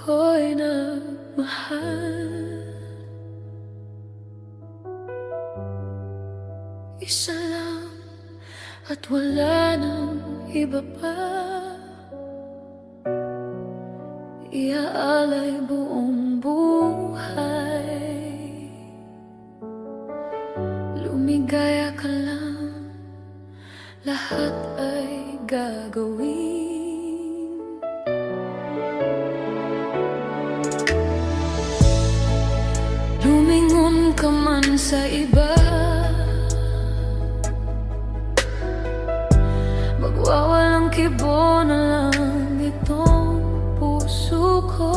ko'y nagmahal. Isa lang at wala nang iba pa. Iaalay buong buhay. Lumigaya ka lang, lahat ay gagawin. Lumingon ka man sa iba, magwawalang kibo na lang itong puso ko.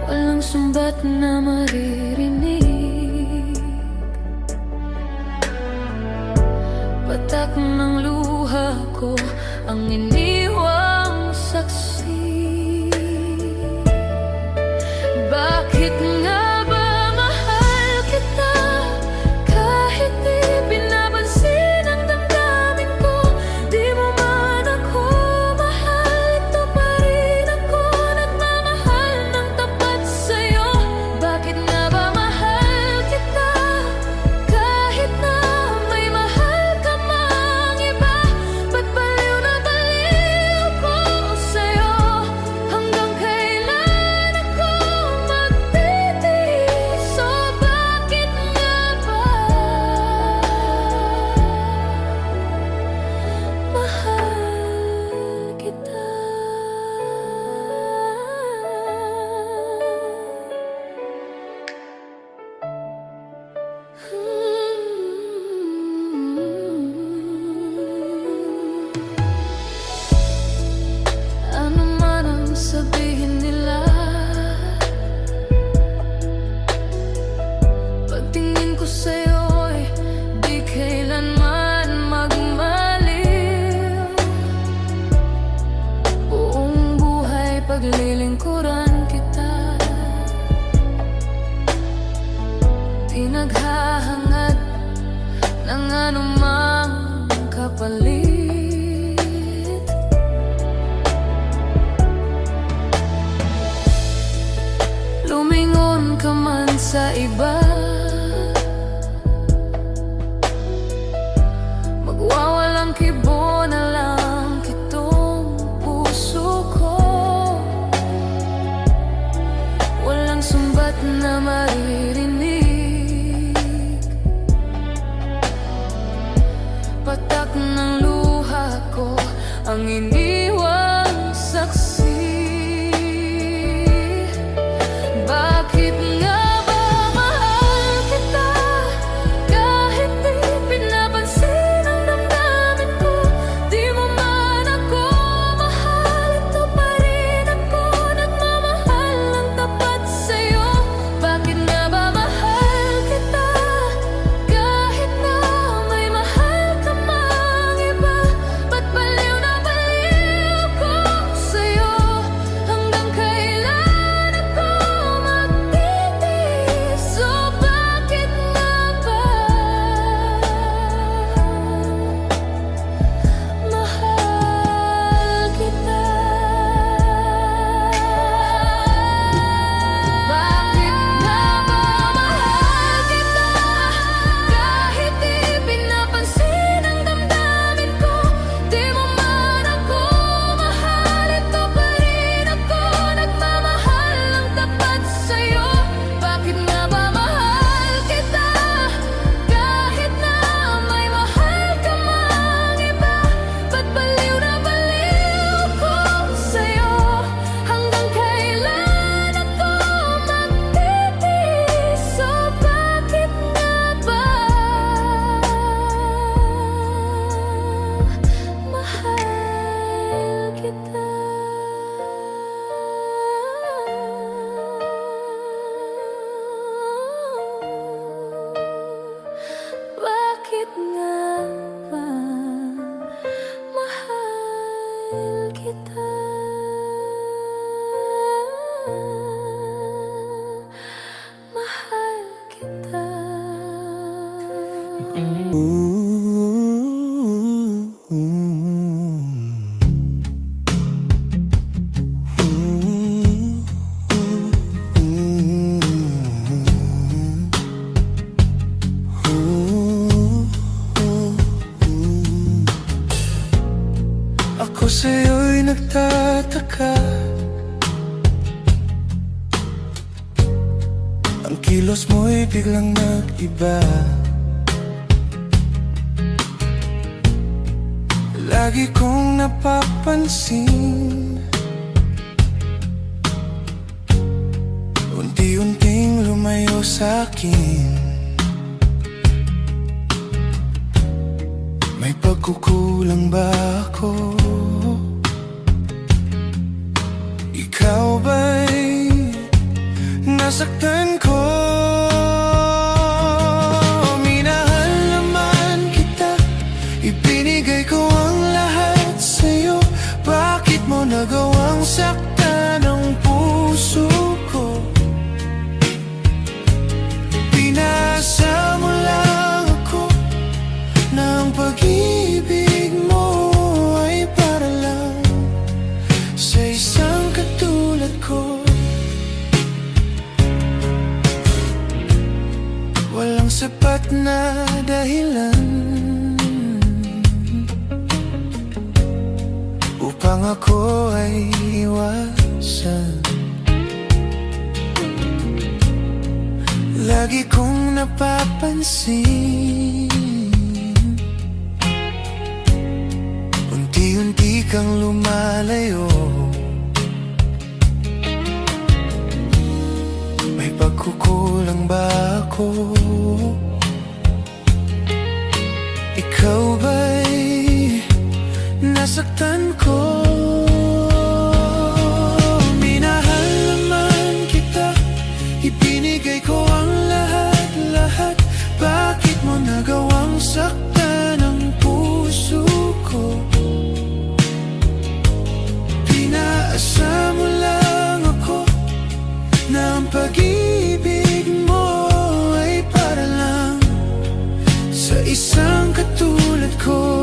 Walang sumbat na maririnig, patak ng luha ko ang iniwang saksi. Bakit nga ba mahal kita kahit di pinapansin ang damdamin ko? Di mo man ako mahal, ito pa rin ako nagmamahal ng tapat sa'yo. Bakit nga ba mahal kita kahit na may mahal ka mang iba? Ba't baliw na baliw ko sa'yo? Hanggang kailan ako magtitiis? O bakit nga ba mahal kita? Ano man ang sabihin nila, pagtingin ko sa'yo'y di kailanman magmaliw. Buong buhay paglilingkuran kita, di naghahangad ng anumang kapalit. Lumingon ka man sa iba, magwawalang kibo na lang itong puso ko. Walang sumbat na maririnig, patak ng luha ko ang iniwang saksi. Bakit nga ba mahal ako'y nagtataka. Ang kilos mo'y biglang nag-iba. Lagi kong napapansin, unti-unting lumayo sa'kin. May pagkukulang ba ako? Ikaw ba'y nasaktan ko? Minahal naman kita, ibinigay ko ang lahat sa'yo. Bakit mo nagawang saktan ang puso ko? Pinasa mo lang ako na ang pag-ibig mo ay para lang sa isang katulad ko. Walang sapat na dahilan upang ako ay iwasan. Lagi kong napapansin, unti-unti kang lumalayo. May pagkukulang ba ako? Ikaw ba'y nasaktan ko? Minahal naman kita, ibinigay ko ang lahat-lahat. Bakit mo nagawang saktan ang puso ko? Pinaasa mo lang ako na ang pag-ibig mo ay para lang sa isang katulad ko.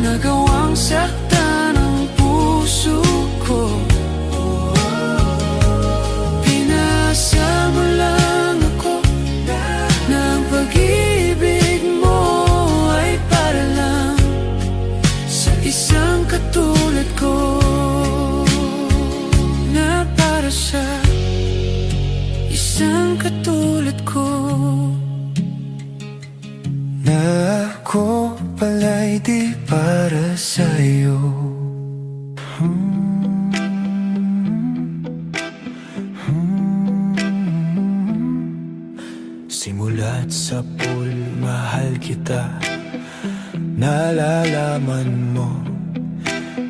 Nagawang saktan ang puso ko. Pinasa mo lang ako na ang pag-ibig mo ay para lang sa isang katulad ko, na para sa isang katulad ko. Na ako pala'y di para sa'yo. Simula't sa pool, mahal kita. Nalalaman mo,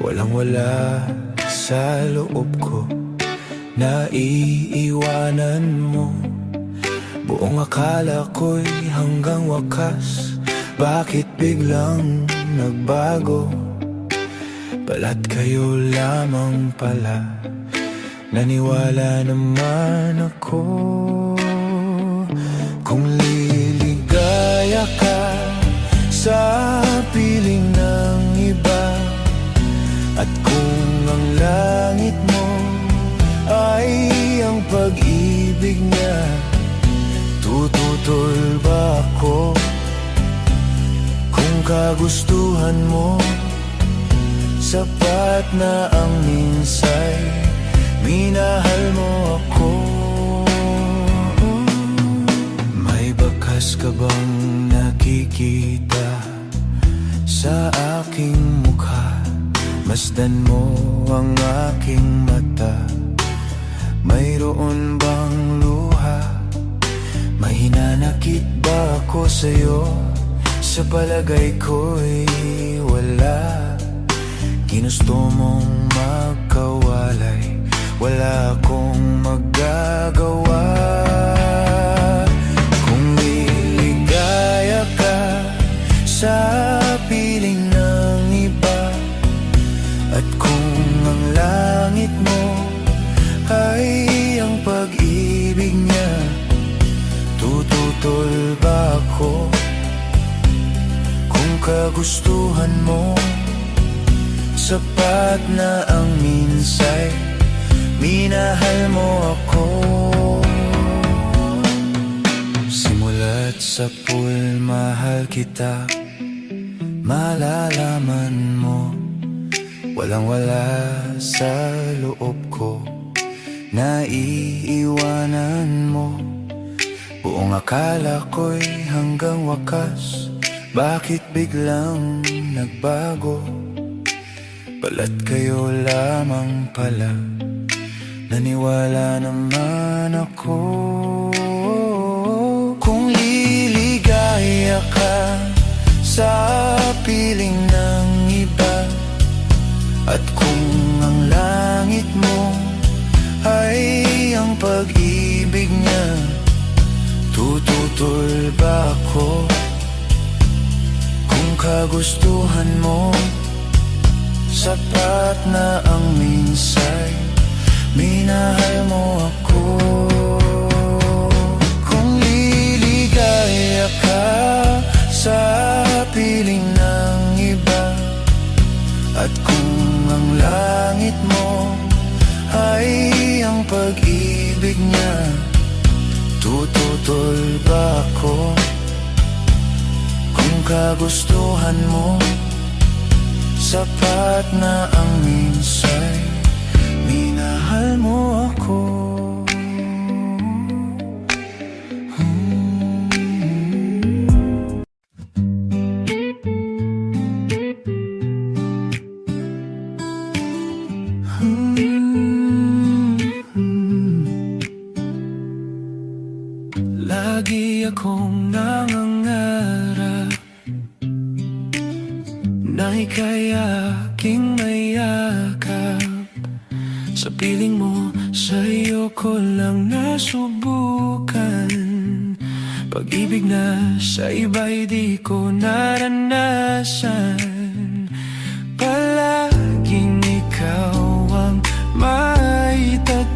walang-wala sa loob ko. Naiiwanan mo, buong akala ko'y hanggang wakas. Bakit biglang nagbago? Balat kayo lamang pala. Naniwala naman ako. Kung liligaya ka sa piling ng iba, at kung ang langit mo ay ang pag-ibig niya, tututol ba ako? Kung kagustuhan mo, sapat na ang minsay minahal mo ako. May bakas ka bang nakikita sa aking mukha? Masdan mo ang aking mata. Mayroon bang luha? May hinanakit ba ako sa'yo? Sa palagay ko'y wala. Ginusto mong magkawalay, wala akong magagawa. Kung liligaya kagustuhan mo, sapat na ang minsay minahal mo ako. Simula't sa pool, mahal kita, malalaman mo, walang-wala sa loob ko, naiiwanan mo. Buong akala ko'y hanggang wakas, bakit biglang nagbago? Balat kayo lamang pala, naniwala naman ako. Kung liligaya ka sa piling ng iba, at kung ang langit mo ay ang pag-ibig niya, tututol ba ako? Kung kagustuhan mo, sapat na ang minsay minahal mo ako. Kung liligaya ka sa piling ng iba, at kung ang langit mo ay ang pag-ibig niya, tututol ba ako? Kung kagustuhan mo, sapat na ang minsay minahal mo ako. Lagi akong nangangarap na ika'y aking mayakap. Sa piling mo, sa'yo ko lang nasubukan. Pag-ibig na sa iba'y di ko naranasan. Palaging ikaw ang maitatangi,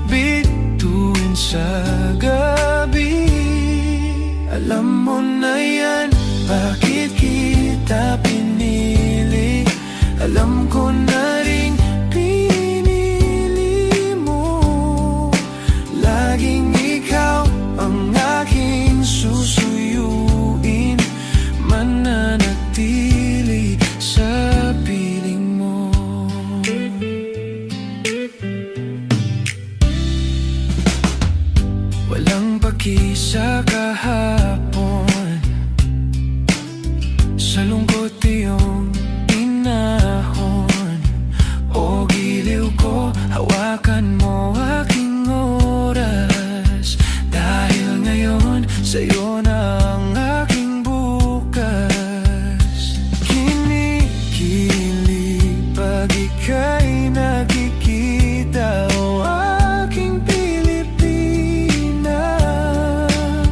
bituin sa gabi. Alam mo na yan, bakit kita pinili? Alam ko na rin pinili mo. Laging ikaw ang aking susuyuin, mananatili sa piling mo. Walang paki sa kahapon, sa lungkot iyong inahon. O giliw ko, hawakan mo aking oras, dahil ngayon sa'yo na ang aking bukas. Kinikilig pag ika'y nakikita, o aking Pilipina.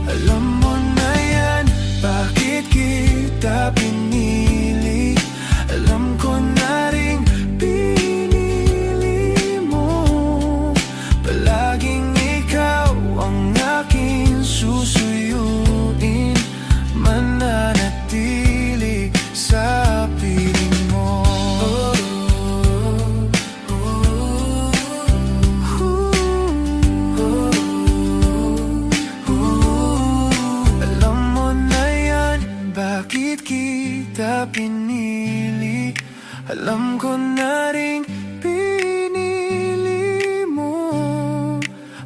Alam mo na yan, bakit kita pinili? Alam ko na rin pinili mo. Palaging ikaw ang aking susuyuin, mananatili sa piling mo. Alam mo na yan, bakit kita pinili? Alam ko na rin pinili mo.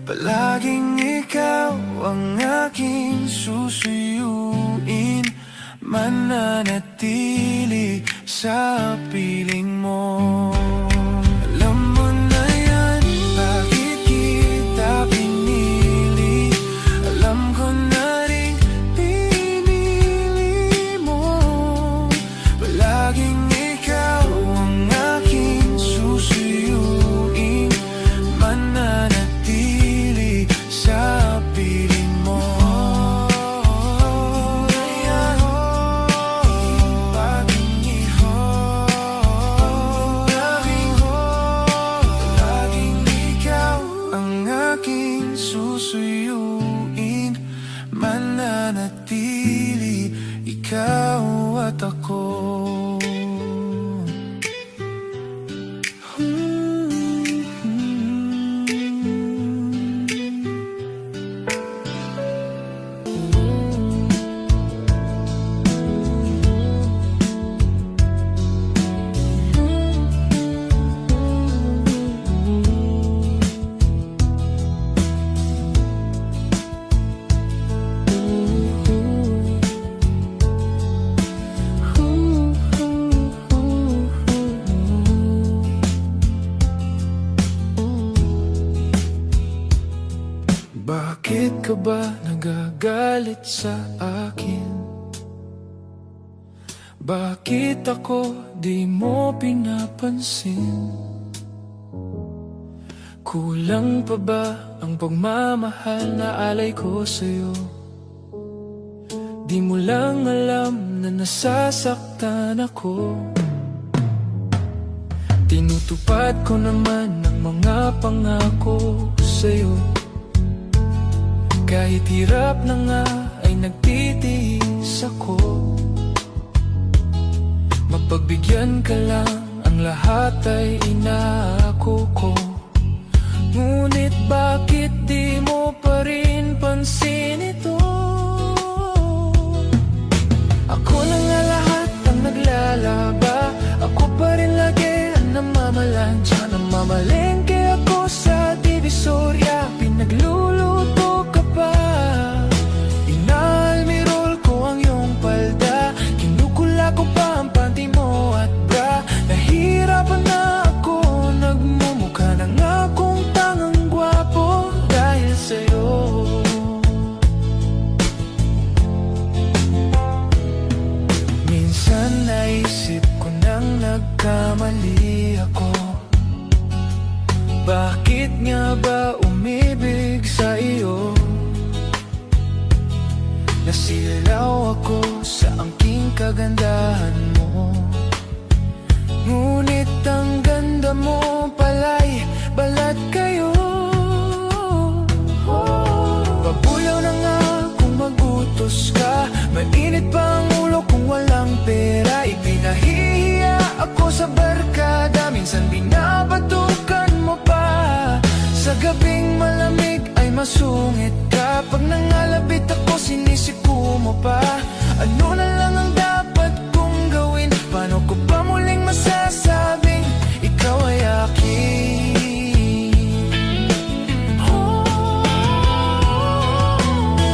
Palaging ikaw ang aking susuyuin, mananatili sa piling mo. Alam mo na yan, bakit kita pinili? Alam ko na rin pinili mo. Palaging ikaw ang aking susuyuin, mananatili sa piling mo. Susuyuin, mananatili, ikaw mata ko. Bakit ka ba nagagalit sa akin? Bakit ako di mo pinapansin? Kulang pa ba ang pagmamahal na alay ko sa'yo? Di mo lang alam na nasasaktan ako. Tinutupad ko naman ang mga pangako sa'yo. Kahit hirap na nga ay nagtitiis ako. Mapagbigyan ka lang, ang lahat ay inaako ko. Ngunit bakit di mo pa rin pansin ito? Ako na nga lahat ang naglalaba. Ako pa rin lagi ang namamalansya. Namamalengke ako sa Divisoria. Pinagluluto ka pa. Inaalmirol ko ang iyong palda. Kinukula ko pa ang panty mo at bra. Nahirapan na ako, nagmumukha na nga akong tangang gwapo dahil sa'yo. Minsan naisip ko nang nagkamali ako. Bakit nga ba umibig sa iyo? Nasilaw ako sa angking kagandahan mo. Ngunit ang ganda mo pala'y balat kayo. Babulaw na nga kung magutos ka. Mainit pa ang ulo kung walang pera. Ipinahihiya ako sa barkada. Minsan binabatukan mo pa. Sa gabing malamig ay masungit ka. Pag nangalabit ako sinisiko mo pa. Ano na lang ang dapat kong gawin? Paano ko pa muling masasabing ikaw ay akin?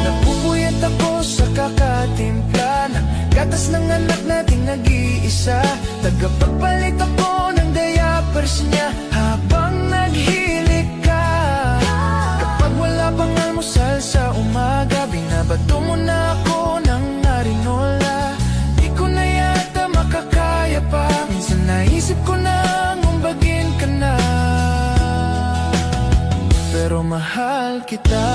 Napupuyat ako sa kakatimpla ng gatas ng anak nating nag-iisa. Tagapagpalit ako ng diapers niya habang naghilik ka. Kapag wala pang almusal sa umaga, binabato mo na ako ng narinola. Di ko na yata makakaya pa. Minsan naisip ko na umbagin ka na. Pero mahal kita.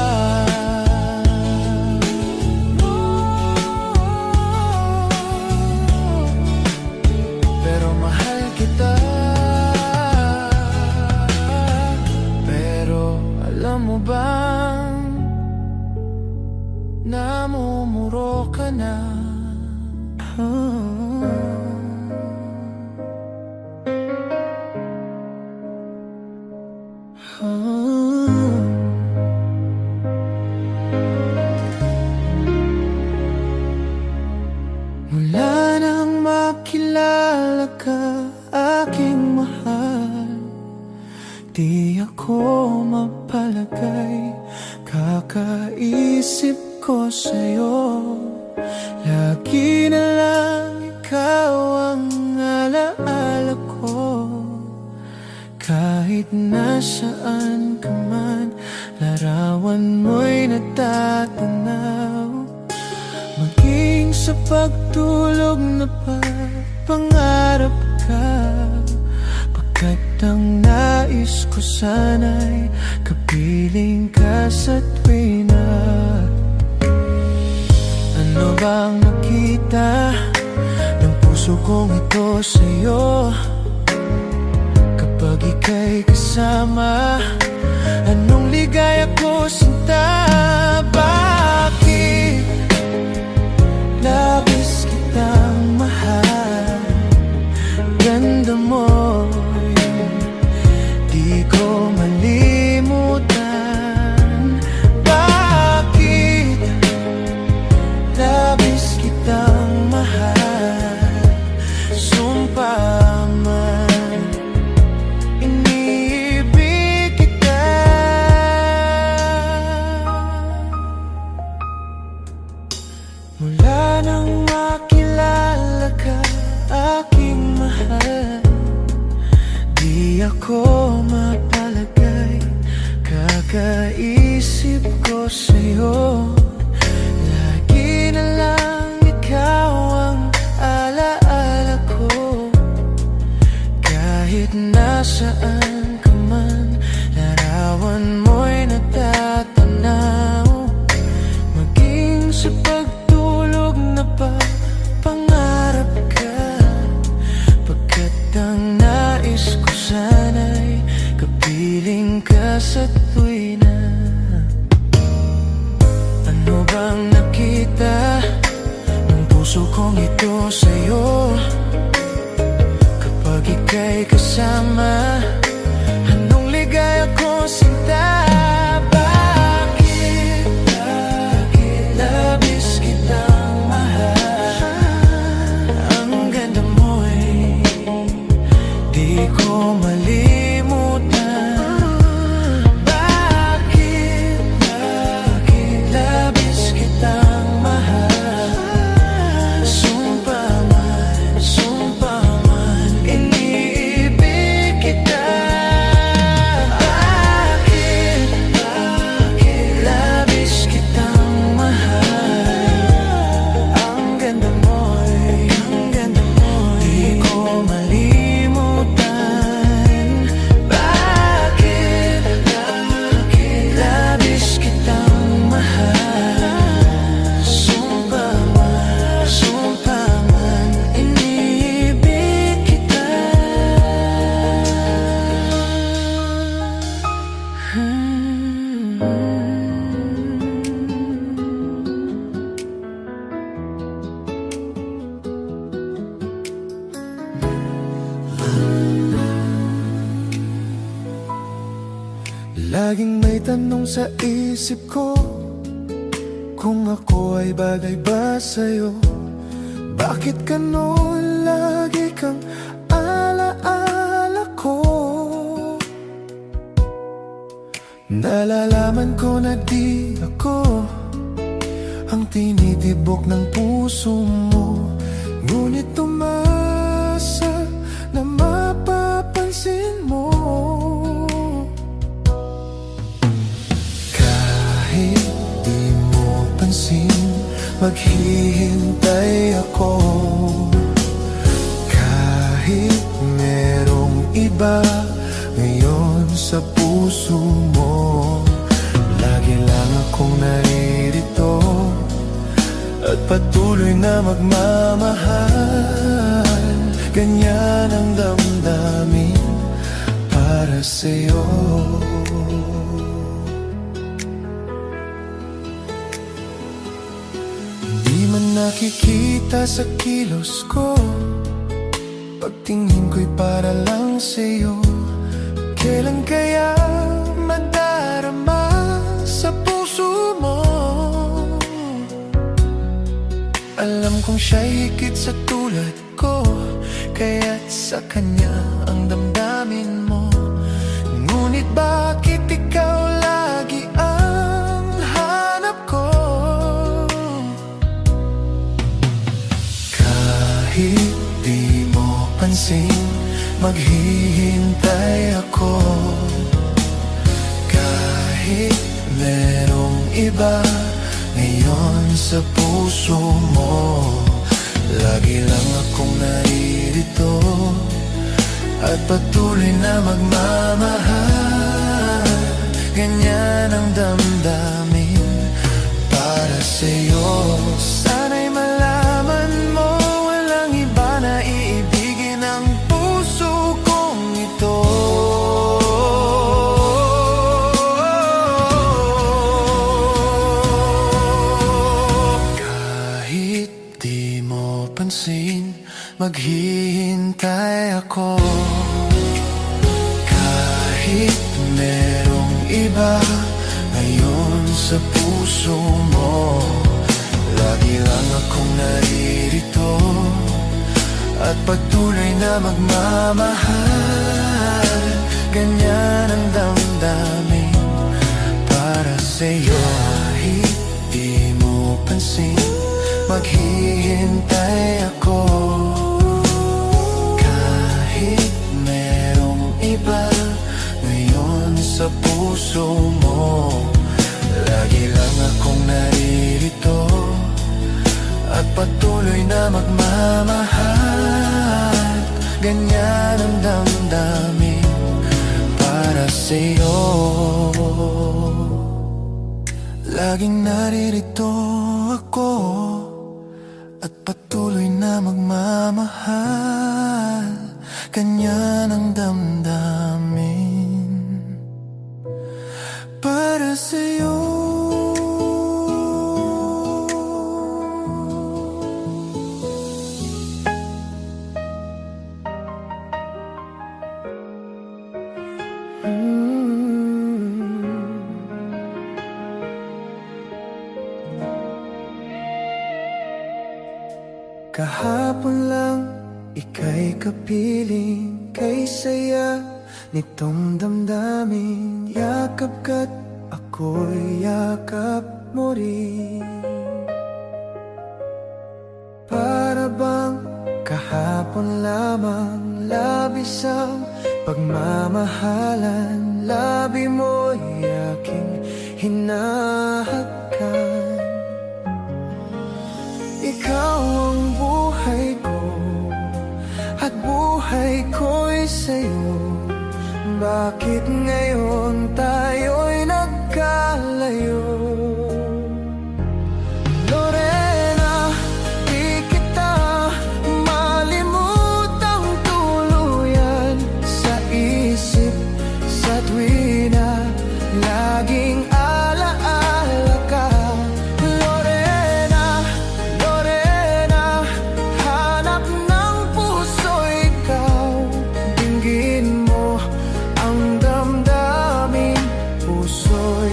Pero mahal kita. Pero alam mo bang namumuro ka na? Mula nang makilala ka, aking mahal, di ako mapalagay. Kakaisip ko sa'yo, lagi na lang ikaw ang alaala ko. Kahit nasaan ka man, larawan mo'y natatanaw. Maging sa pagtulog na pangarap ka. Pagkat ang nais ko sana'y kapiling ka sa tuwina. Ano bang nakita ng puso kong ito sa'yo? Kapag ika'y kasama, anong ligaya ko sinta? Bakit labis kitang mahal? Mula nang makilala ka, aking mahal, di ako mapalagay, kakaisip ko sa'yo. Lagi na lang ikaw ang alaala ko, kahit nasaan ka man, larawan mo'y natatanaw. Maging sa pagtulog na pa, pangarap ka, pagkat ang nais ko sana'y kapiling ka sa tuwi na. Ano bang nakita ng puso kong ito sa'yo? Kapag ika'y kasama, anong ligaya ko sinta? Bakit labis kitang mahal? Ang ganda mo'y di ko malimutan. Bakit labis kitang mahal? Sumpa man, iniibig kita. Bakit labis kitang mahal? Ang ganda mo'y di ko malimutan. Bakit labis kitang mahal? Sumpa man, iniibig kita. Laging may tanong sa isip ko, kung ako ay bagay ba sa'yo? Bakit ganun lagi kang alaala ko? Nalalaman ko na di ako ang tinitibok ng puso mo, ngunit umasa na mapapansin mo. Kahit di mo pansin, maghihintay ako. Kahit merong iba ngayon sa puso mo, lagi lang akong naririto at patuloy na magmamahal. Ganyan ang damdamin para sa'yo. Di man nakikita sa kilos ko, pagtingin ko'y para lang sa'yo. Kailan kaya madarama sa puso mo? Alam kong siya'y higit sa tulad ko, kaya't sa kanya ang damdamin mo. Ngunit bakit ikaw lagi ang hanap ko? Kahit di mo pansin, maghihintay ako. Kahit merong iba ngayon sa puso mo, lagi lang akong naririto at patuloy na magmamahal. Ganyan ang damdamin para sa'yo. Sana'y malaman mo, walang iba na iibigin ang puso kong ito. Kahit di mo pansin, maghihintay ako. Kahit merong iba ngayon sa puso mo, lagi lang akong naririto at patuloy na magmamahal. Ganyan ang damdamin para sa'yo. Kahit di mo pansin, maghihintay ako. Kahit merong iba ngayon sa puso mo, lagi lang akong naririto at patuloy na magmamahal. Ganyan ang damdamin para sa'yo. Laging naririto ako at patuloy na magmamahal. Ganyan ang damdamin para sa'yo. Kahapon lang, ika'y kapiling, kay saya nitong damdamin. Yakap ka't ako'y yakap mo rin. Para bang kahapon lamang, labis ang pagmamahalan. Labi mo'y aking hinahakan. Ikaw ang buhay ko at buhay ko'y sa'yo. Bakit ngayon tayo'y nagkalayo? Lorena, di kita malimutang tuluyan. Sa isip, sa tuwina, laging alaala ka.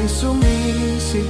Sumisip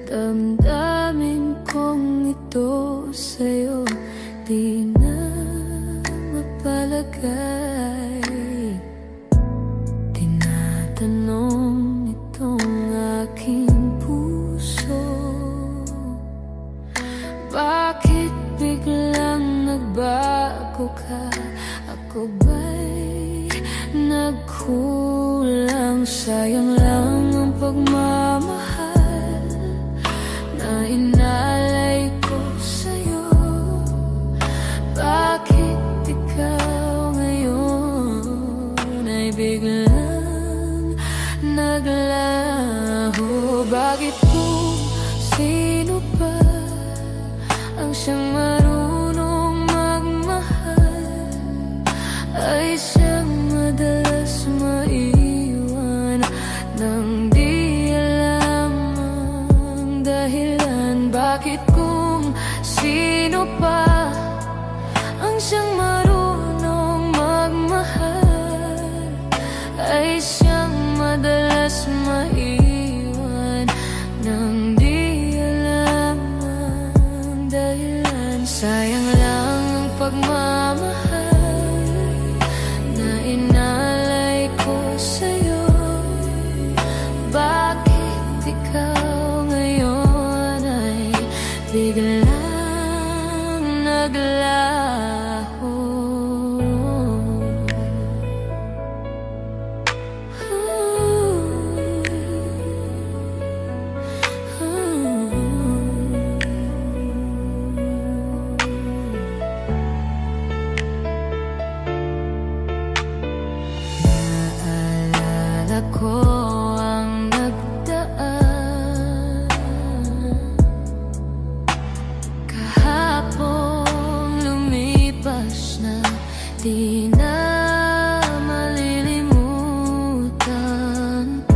Damdamin kong ito sa'yo di na mapalagay. Tinatanong itong aking puso, bakit biglang nagbago ka? Ako ba'y nagkulang? Sayang lang ang pagmamahal na inalay ko sa'yo. Bakit ikaw ngayon ay biglang naglaho? Bakit kung sino pa ang siyang marunong magmahal ay siyang madalas maiwan nang di alam ang dahilan? Bakit kung sino pa ang siyang marunong magmahal ay siyang madalas maiwan nang di alam ang dahilan? Sayang lang ang pagmamahal na inalay ko sa'yo. Bakit ikaw ngayon ay biglang naglaho? Naalala ko ang nagdaan kahapon, lumipas na, di na malilimutan.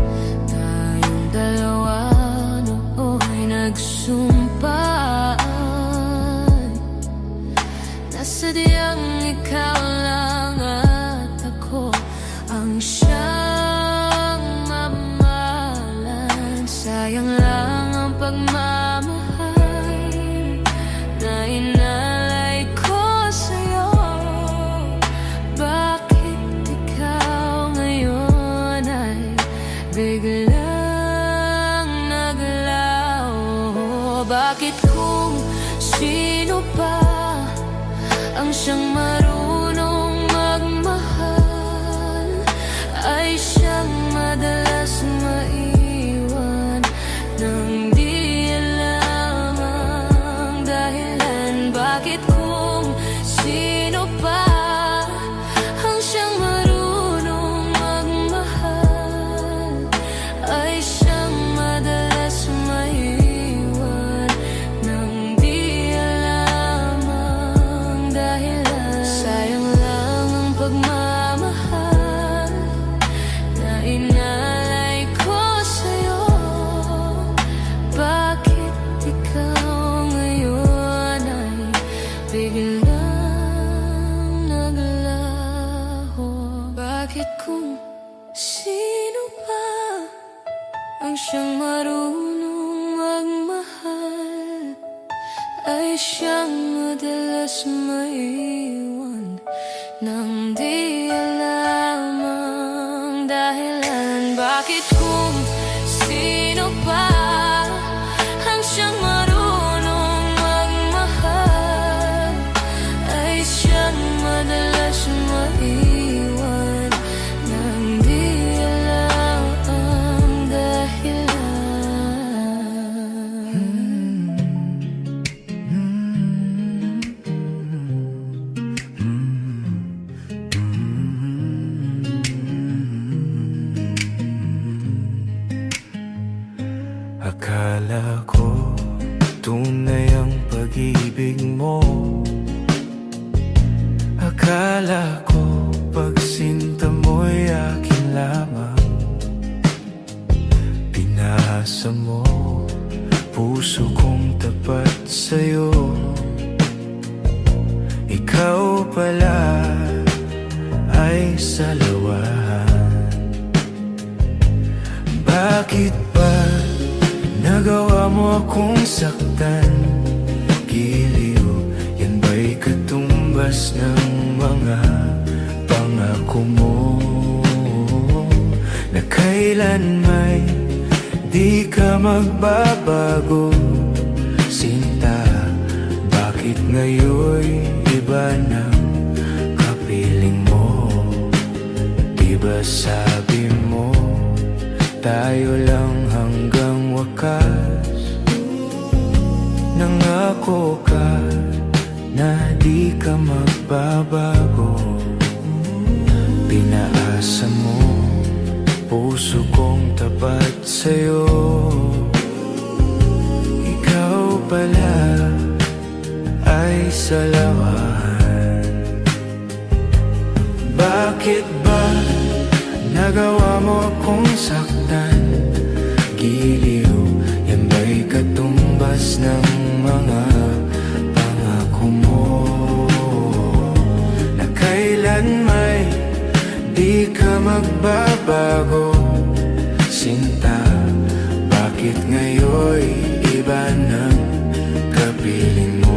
Tayong dalawa nooy nagsumpaan na sadyang ikaw lang at ako ang siyang mamahalan. Sayang lang ang pagmamahal na inalay ko sa'yo. Bakit ikaw ngayon ay biglang naglaho? Bakit kung sino pa ang siyang marunong magmahal ay siyang madalas maiwan nang di alam ang dahilan? Bakit kung sino pa ang siyang marunong magmahal ay siyang madalas maiwan nang di alam ang dahilan? Sayang lang ang pagmamahal na inalay ko sa'yo. Bakit ikaw ngayon ay biglang naglaho? Bakit kung sino pa ang siyang marunong magmahal ay siyang madalas maiwan nang di alam ang dahilan? Bakit kung sino pa ang siyang marunong magmahal ay siyang madalas maiwan nang di alam ang dahilan? Akala ko tunay ang pag-ibig mo. Akala ko pagsinta mo'y akin lamang. Pinasa mo puso kong tapat sa'yo. Ikaw pala ay salawahan. Bakit ba nagawa mo akong saktan, giliw, yan ba'y katumbas ng mga pangako mo? Na kailan may di ka magbabago, sinta, bakit ngayon iba ng kapiling mo? Diba sabi mo, tayo lang hanggang wakas? Nangako ka na di ka magbabago. Pinaasa mo puso kong tapat sa'yo. Ikaw pala ay salawan. Bakit ba nagawa mo akong saktan, giliw, yan ba'y katumbas ng mga pangako mo? Na kailan may di ka magbabago, sinta, bakit ngayon iba ng kapiling mo?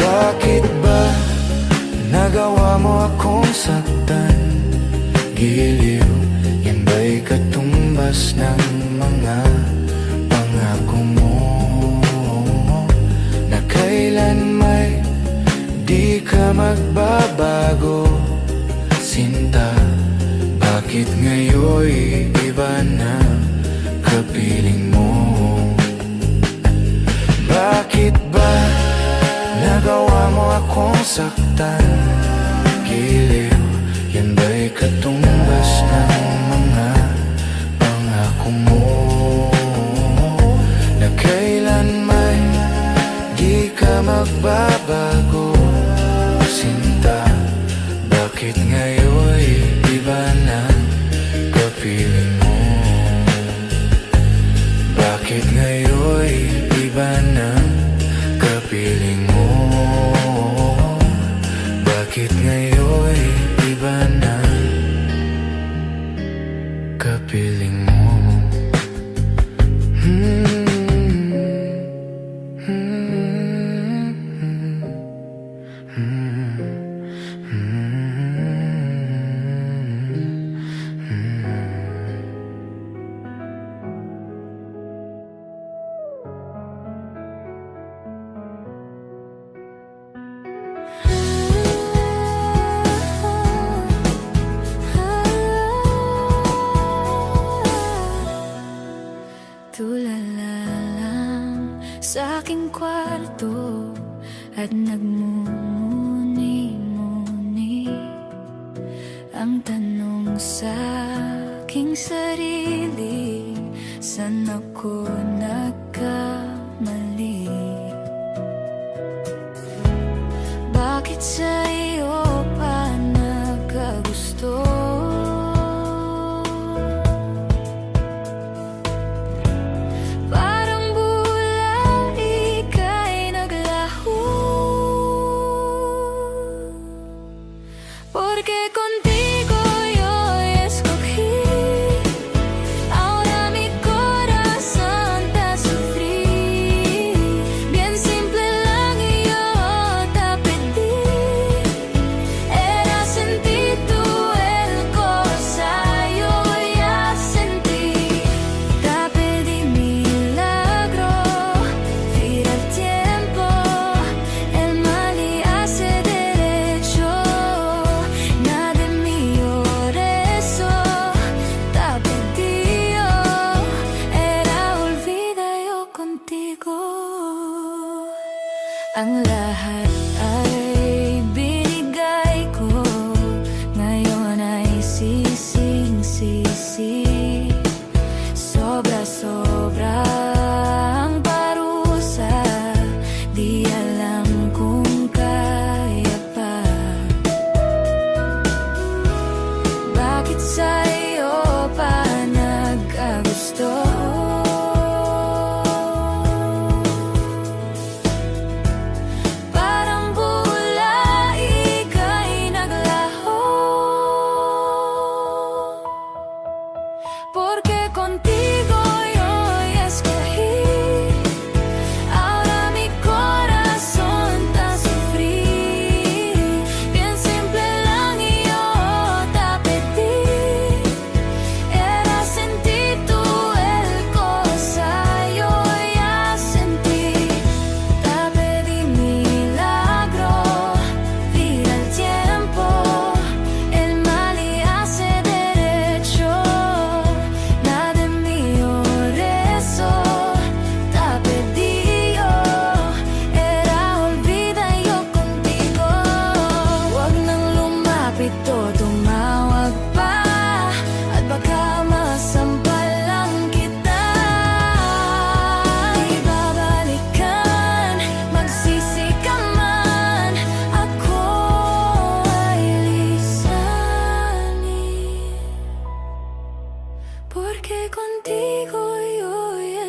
Bakit ba nagawa mo akong saktan, giliw, yan ba'y katumbas ng mga pangako mo? Na kailan may di ka magbabago, sinta, bakit ngayon iba na kapiling mo? Bakit ba nagawa mo akong saktan, giliw, yan ba'y katumbas ng mga pangako mo? Na kailan may di ka magbabago, sinta, bakit ngayon iba na kapiling mo? Bakit ngayon iba na kapiling mo? Bakit ngayon iba na kapiling mo? Tulala lang sa aking kwarto at nagmumuni-muni ang tanong sa aking sarili, saan ako nagkamali? Bakit sa iyo pa nagkagusto? Porque contigo yo escogí, ahora mi corazón te sufrí. Bien simple lang y yo te pedí, era sentir tú el cosa yo ya sentí. Te pedí milagro, gira el tiempo, el mal y hace derecho. Ang lahat ay binigay ko, ngayon ay sising-sisi. Sobra-sobra ang parusa.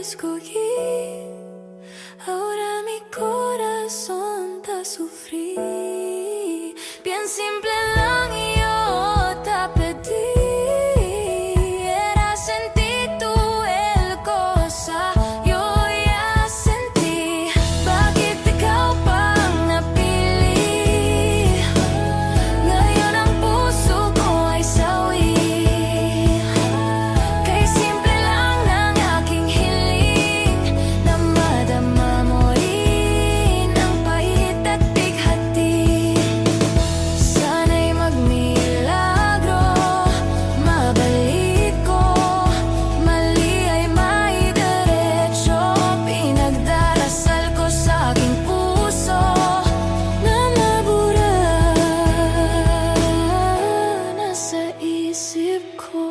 escogí. Ahora mi corazón te sufrí. Bien simple lang yo te pedí. Era sentir tu el cosa. Yo ya sentí. Bakit ikaw pang napili? Ngayon ang puso ko ay sawi. Kay simple lang ng aking hiling. Na madama mo rin ang pait at bighati. Sana'y magmilagro, mabalik ko. Mali ay maidiretso. Pinagdarasal ko sa aking puso na mabura na sa isip ko.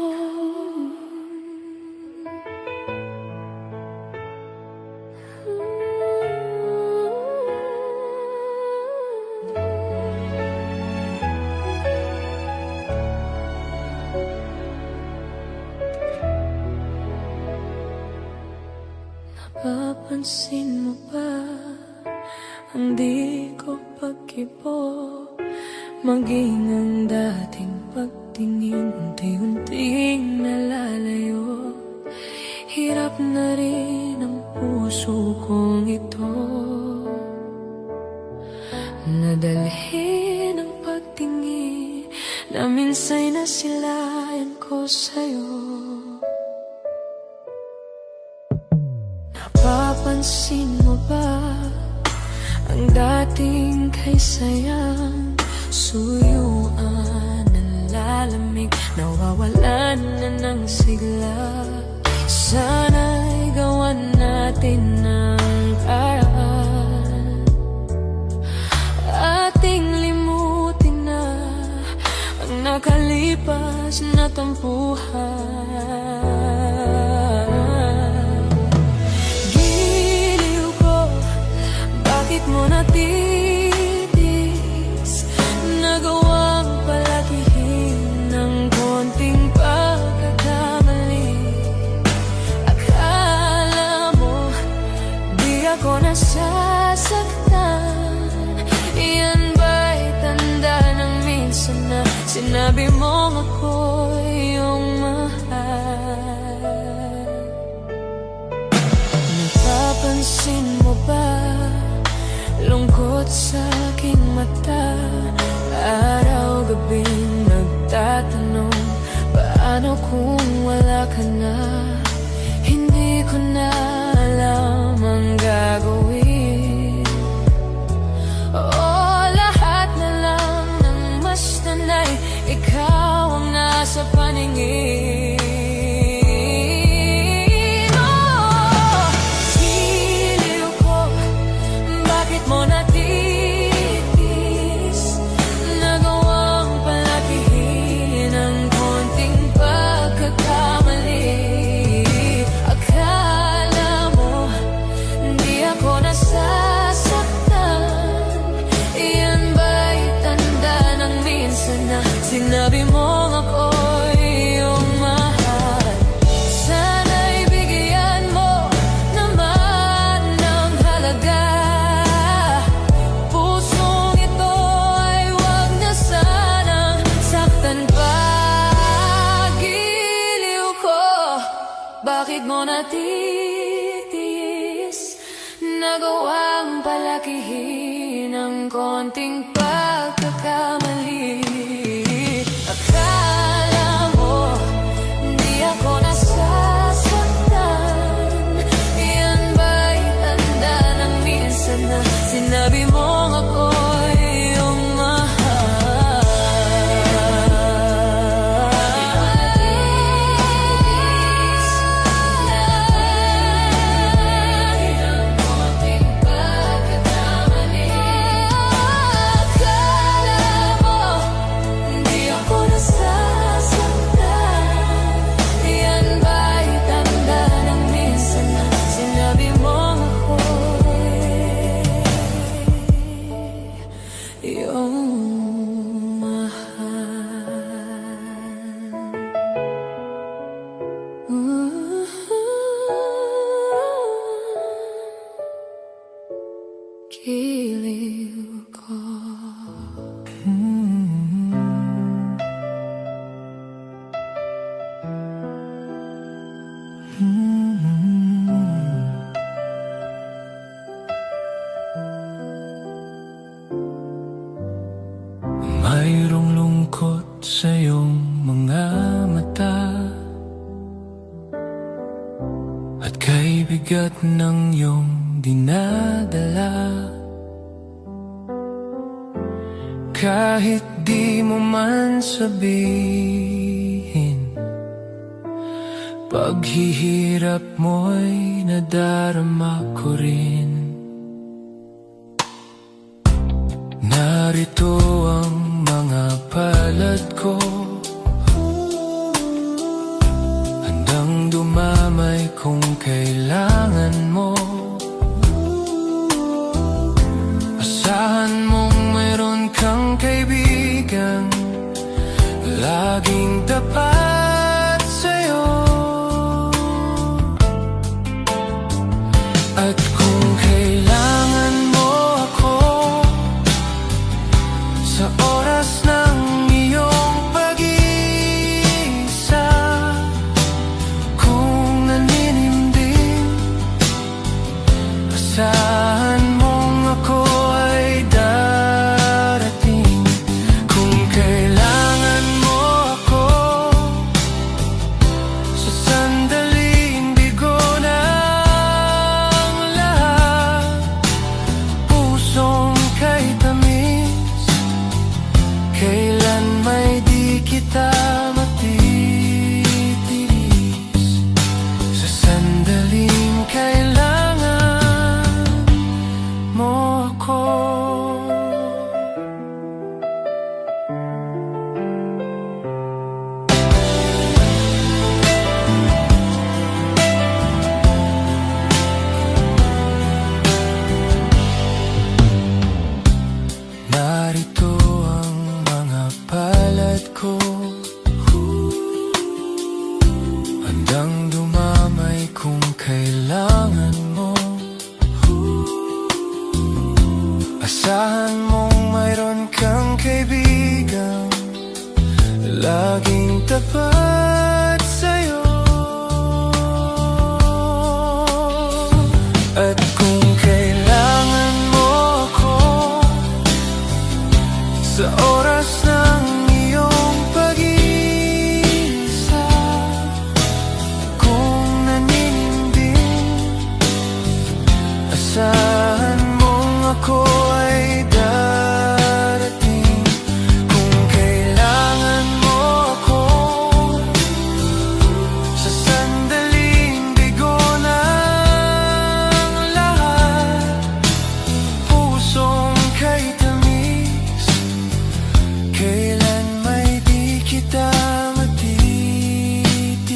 Napapansin mo ba ang di ko pag-ibo? Maging ang dating pagtingin unti-unting nalalayo. Hirap na rin ang puso kong ito. Nadalhin ang pagtingin na minsa'y nasilayan ko sa'yo. Napapansin mo ba ang dating kay sayang? Suyuan ng lalamig, nawawalan na ng sigla. Sana'y gawan natin ng paraan. Ating limutin na ang nakalipas na tampuhan. Giliw ko, bakit mo natitis? Nagawang palakihin ng konting pagkakamali. Akala mo, di ako nasasaktan. Yan ba'y tanda ng minsan na sinabi mong ako'y iyong mahal? Napapansin mo ba lungkot sa aking mata? Araw-gabing nagtatanong, paano kung wala ka na? Hindi ko na alam ang gagawin. Oh, lahat na lang ng mas nanay, ikaw ang nasa paningin. Oh, giliw ko, bakit mo natitis? Nagawang palakihin ang konting pagkakamali. Akala mo, hindi ako nasasaktan. Iyan ba'y tanda ng minsan na sinabi mong ako'y iyong mahal? Sana'y bigyan mo naman ng halaga. Pusong ito ay huwag na sanang saktan pa. Giliw ko, bakit mo natitiis? Nagawang palakihin ang konting pagkakamali. Akala mo, hindi ako nasasaktan. Yan ba'y tanda ng minsan na sinabi mong ako'y iyong mahal? Ang konting pagkakamali. Akala bigat ng iyong dinadala. Kahit di mo man sabihin, paghihirap mo'y nadarama ko rin. Narito ang mga palad ko, handang dumamay kung kailangan mo. Asahan mong mayroon kang kaibigan, laging tapat sa'yo. At kung kailangan mo ako sa oras ng iyong pag-iisa, kung naninimdim, asahan mong ako ay darating. Kung kailangan mo ako sa sandaling bigo ng lahat, pusong kay tamis, kailan may di kita matitiis. Sa sandaling kailangan mo ako. Narito ang mga palad ko, handang dumamay kung kailangan mo. Asahan mong mayroon kang kaibigan, laging tapat sa'yo. At kung kailangan mo ako sa oras ng iyong pag-iisa, kung naninimdim, asahan mong ako ay darating. Kung kailangan mo ako sa sandaling bigo ng lahat, pusong kay tamis, kailan may di kita matitiis.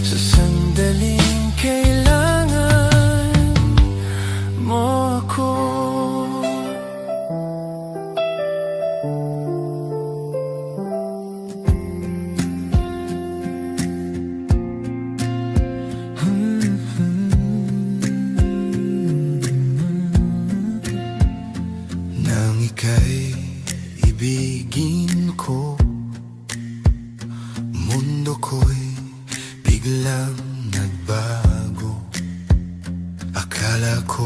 Sa sandaling kailangan mo ako. Nang ika'y ibigin ko, mundo ko'y biglang nagbago. Akala ko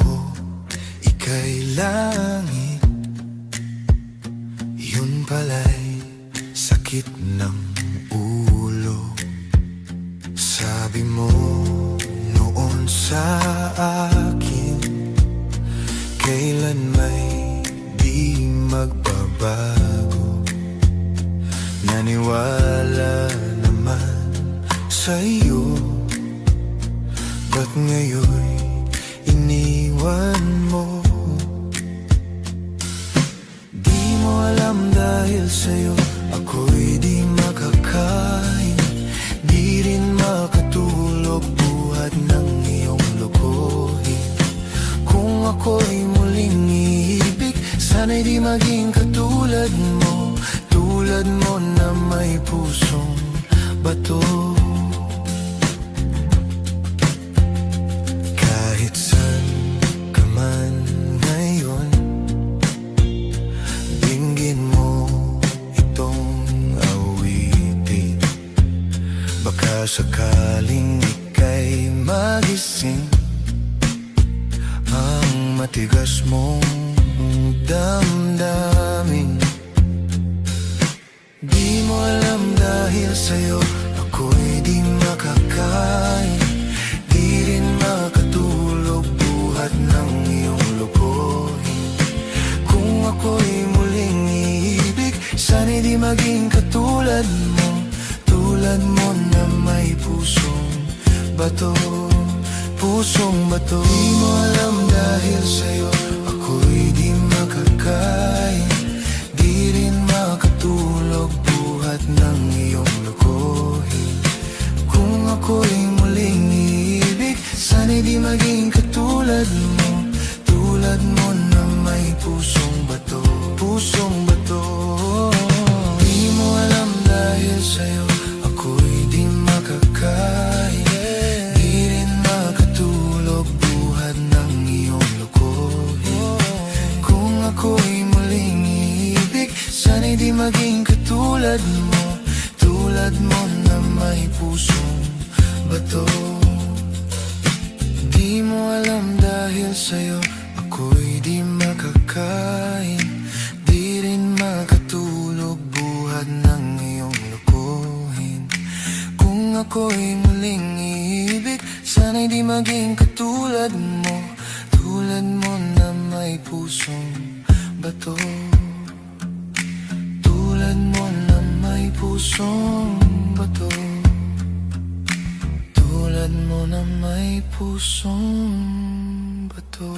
ika'y langit, yun pala'y sakit ng ulo. Sabi mo noon sa akin, kailan may di magbabago. Naniwala naman sa'yo, ba't ngayon iniwan mo? Di mo alam dahil sa'yo ako'y di makakain, di rin makatulog buhat ng iyong lokohin. Kung ako'y muling iibig, sana'y di maging katulad mo, tulad mo na may pusong bato. Kahit saan ka man ngayon, dinggin mo itong awitin. Baka sakaling ika'y magising, ang matigas mong damdamin. Di mo alam dahil sa'yo ako'y di makakain, di bato, pusong bato. Di mo alam dahil sa'yo ako'y di makakain, di rin makatulog buhat ng iyong lokohin. Kung ako'y muling iibig, sana'y di maging katulad mo, tulad mo na may pusong bato, pusong bato. Di mo alam dahil sa'yo ako'y di makakain, di rin makatulog buhat ng iyong lokohin. Kung ako'y muling iibig, sana'y di maging katulad mo, tulad mo na may pusong bato. Di mo alam dahil sa'yo ako'y di makakain, di rin makatulog buhat ng iyong lokohin. Kung ako'y muling iibig, sana'y di maging katulad mo, tulad mo na may pusong bato, tulad mo na may pusong bato, tulad mo na may pusong bato.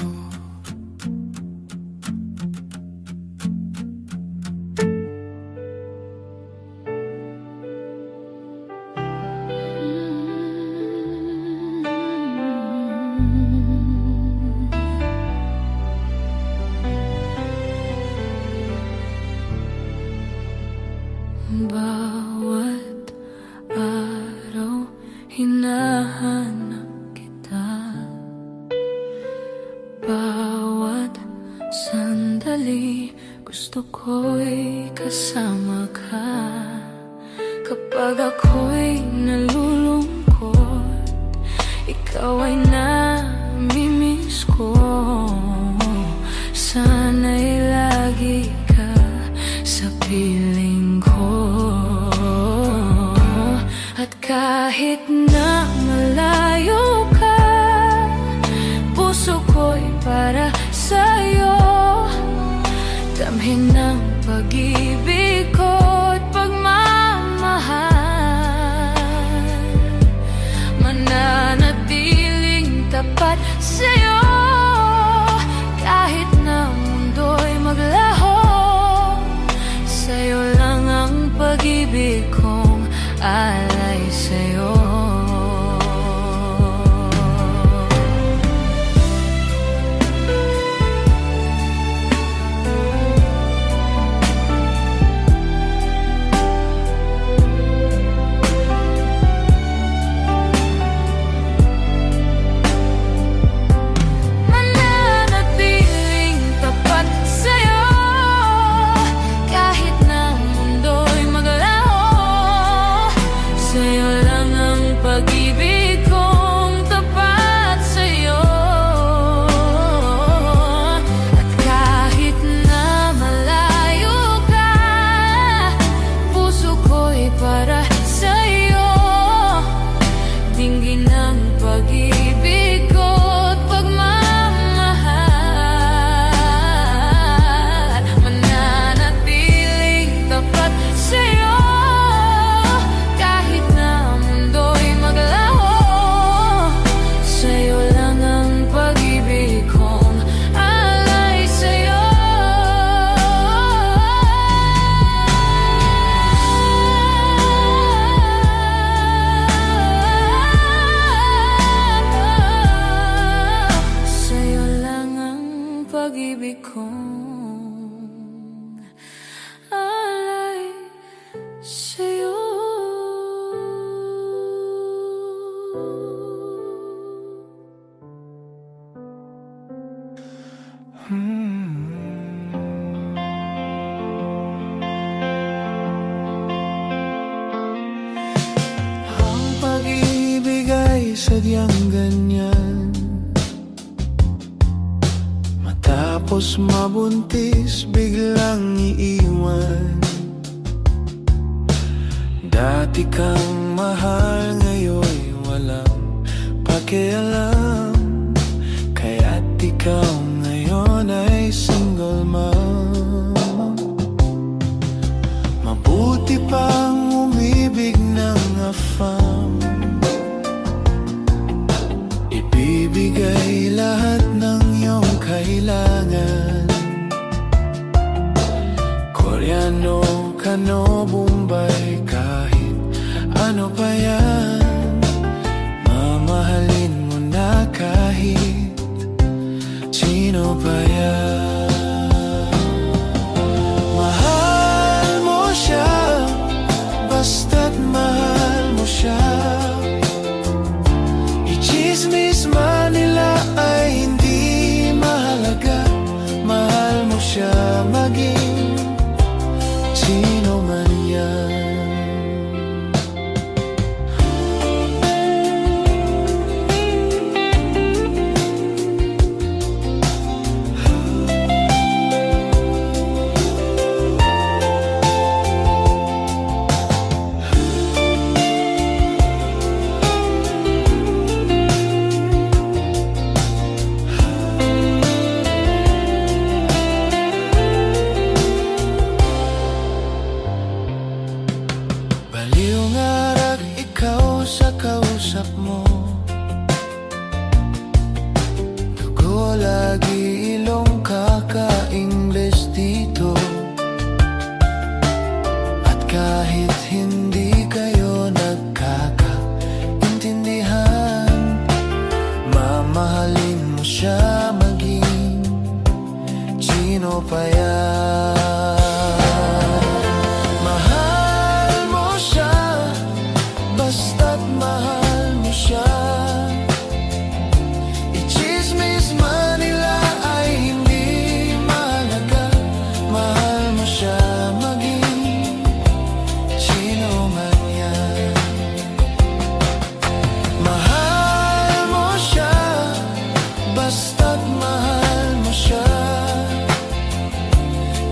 Bawat araw hinahanap kita, bawat sandali gusto ko'y kasama ka. Kapag ako'y nalulungkot, ikaw ay namimiss ko. Sana'y lagi ka sa piling ko, at kahit na malayo ka, puso ko'y para sa'yo. Damhin ng pag-ibig ko't pagmamahal, mananatiling tapat sa'yo. Kahit na mundo'y maglaho, sa'yo lang ang pag-ibig kong alay sa'yo. Mananatiling tapat sa'yo, kahit na mundo'y maglaho, sa'yo lang ang pag-ibig kong tapat sa'yo. At kahit na malayo ka, puso ko'y para sa'yo. Dinggin ang pag-ibig ko't pagmamahal, mananatiling tapat sa'yo. Kahit na mundo'y maglaho, sa'yo lang ang pag-ibig kong alay sa'yo. Sa'yo lang ang pag-ibig kong alay sa'yo. Ang pag-ibig ay sadyang ganyan, matapos mabuntis biglang iiwan. Dati kang mahal, ngayon'y walang pakialam, kaya't ikaw ngayon ay single mom. Mabuti pang umibig ng afam, Bulacan o Bombay, kahit ano pa yan, mamahalin mo na kahit sino pa yan. Mahal mo siya, basta't mahal mo siya. Ichismis man nila ay hindi mahalaga. Mahal mo siya maging sino man yan. Baliw nga rag ikaw sa kausap mo. Dugo lagi ilong kaka-Ingles dito. At kahit hindi kayo nagkakaintindihan, mamahalin mo siya maging sino pa yan. Basta't mahal mo siya. Ichismis man nila ay hindi mahalaga. Mahal mo siya maging sino man yan. Mahal mo siya, basta't mahal mo siya.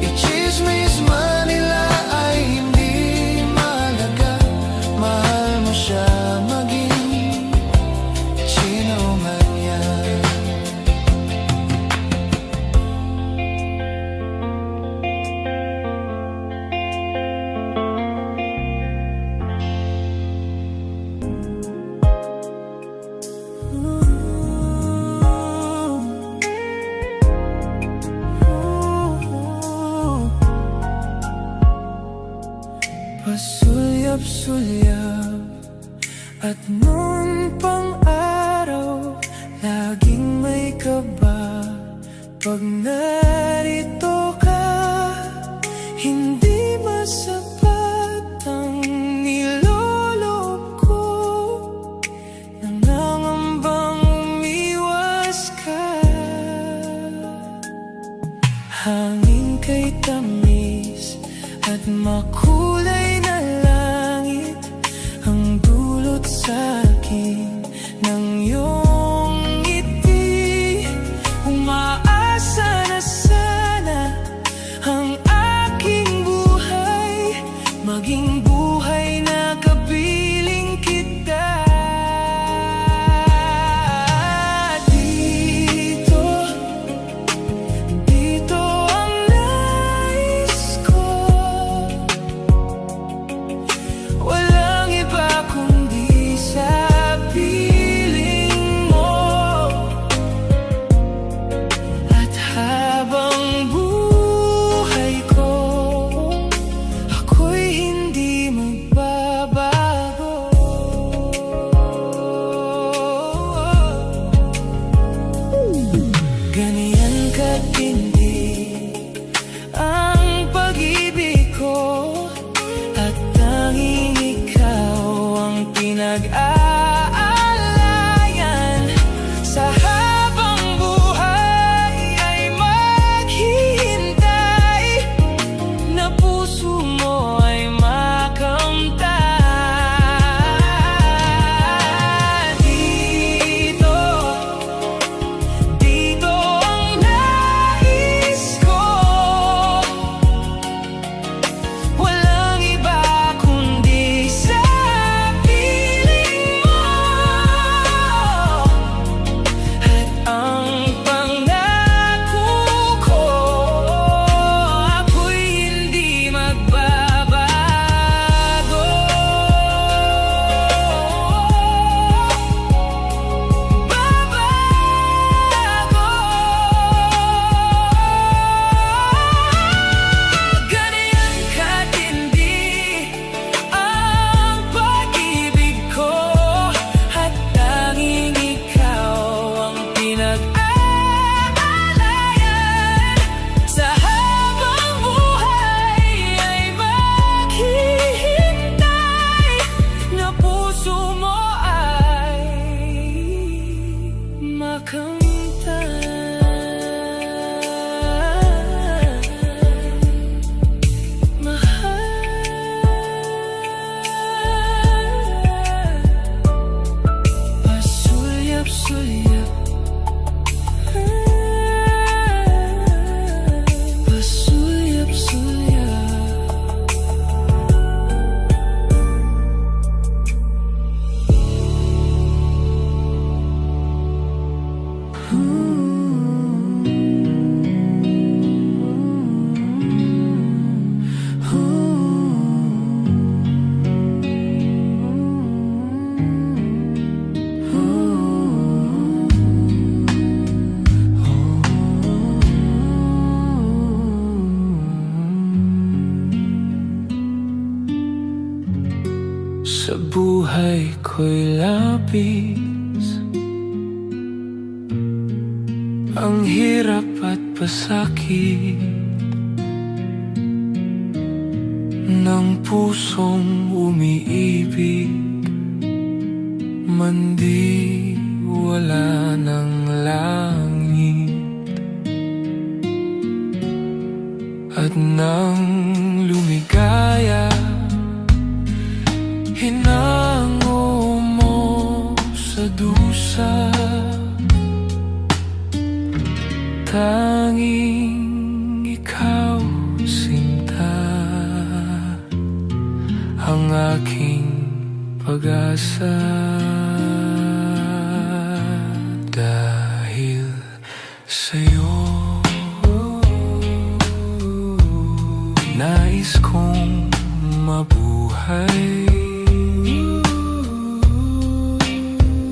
Ichismis man nila ay hindi mahalaga. Mahal mo siya maging sino man yan. Pasulyap-sulyap at noon pang araw, laging may kaba pag narito ka. Hindi masapat ang niloloob ko, nangangambang umiwas ka. Hangin kay tamis at makulay na langit ang dulot sa'kin ng iyong ngiti. Umaasa na Sa buhay ko'y labis ang hirap at pasakit ng pusong umiibig, man di wala ng langit. At nang lumigaya, hinango mo sa dusa, tanging ikaw, sinta, ang aking pag-asa. Dahil sa'yo, nais kong mabuhay.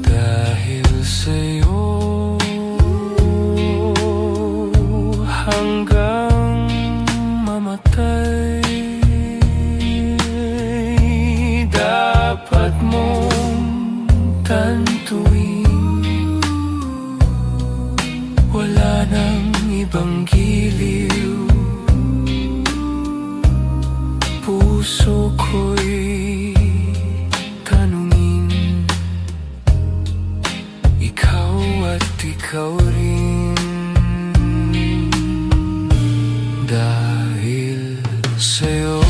Dahil sa'yo, hanggang mamatay. Dapat mong tantuin, wala nang ibang giliw. Puso ko'y tanungin, ikaw at ikaw rin. Dahil sa'yo,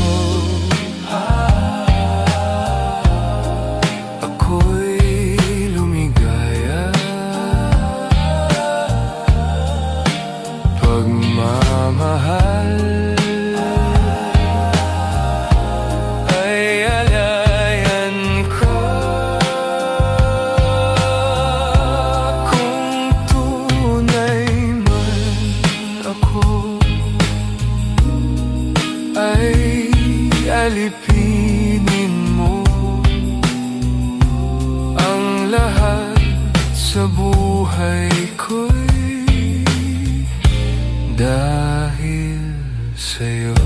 ako'y lumigaya. Pagmamahal ay alayan ko. Kung tunay man ako, ay alipinin mo ang lahat sa buhay ko'y dahil sa'yo.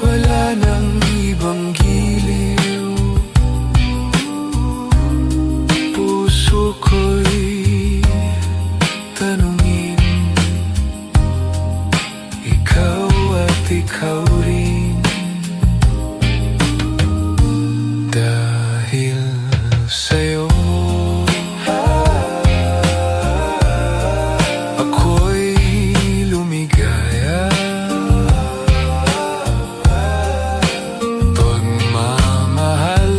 Wala nang ibang giliw. Puso ko'y tanungin, ikaw at ikaw rin. Dahil sa'yo, ako'y lumigaya. Pagmamahal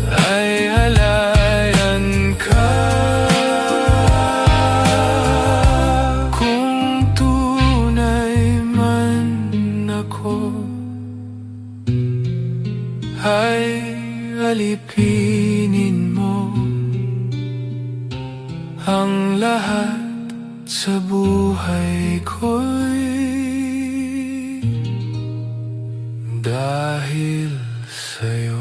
ay alayan ka. Kung tunay man ako, ay alipinin mo ang lahat sa buhay ko'y dahil sa'yo.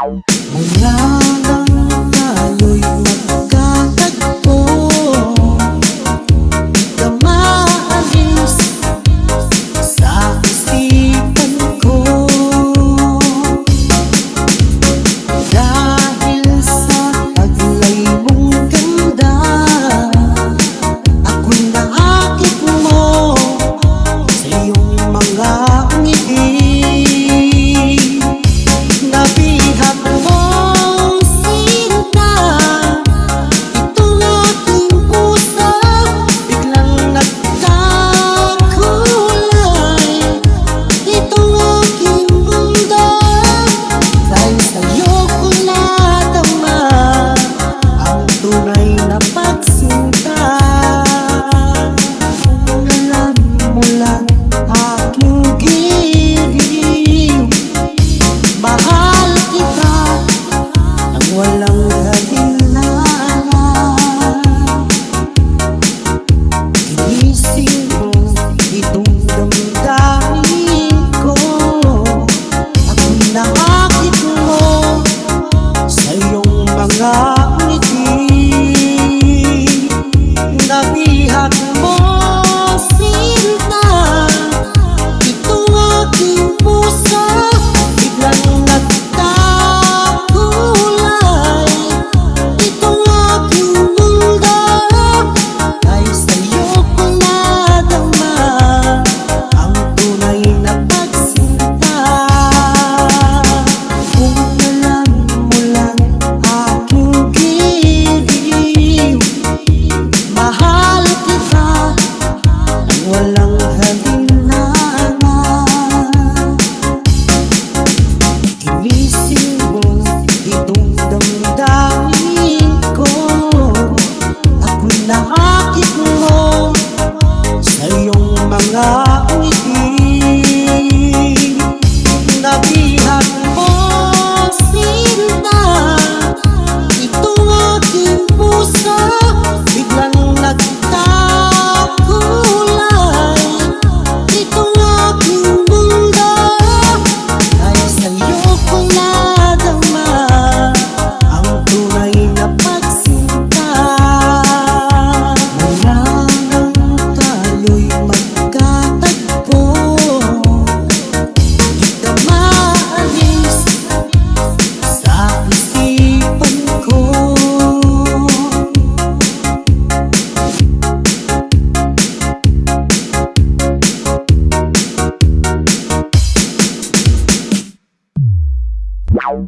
Mula nang tayo'y magkatagpo, di ka maalis sa isipan ko. Dahil sa taglay mong ganda, ako'y naakit mo sa iyong mga ngiti. Nabihag mong sinta itong aking puso, biglang nagkakulay itong aking mundo. Dahil sa'yo ko nadama ang tunay na pagsinta. Kung alam mo lang aking giliw, mahal kita nang walang dahilan. Ginising mo itong damdamin ko, ako'y naakit mo sa iyong mga ngiti. Nabihag mo sinta itong aking puso, biglang nagkakulay itong aking mundo. Dahil sa'yo ko nadama ang tunay na pagsinta. Kung alam mo lang aking giliw, mahal kita nang walang dahilan. Ginising mo itong damdamin ko, ako'y naakit mo sa iyong mga ngiti. Nabihag mo sinta itong aking puso, biglang nagkakulay itong aking mundo. Dahil sa'yo ko nadama ang tunay na pagsinta. Mula nang tayo'y magkatagpo, di ka maalis sa isipan ko. Wow.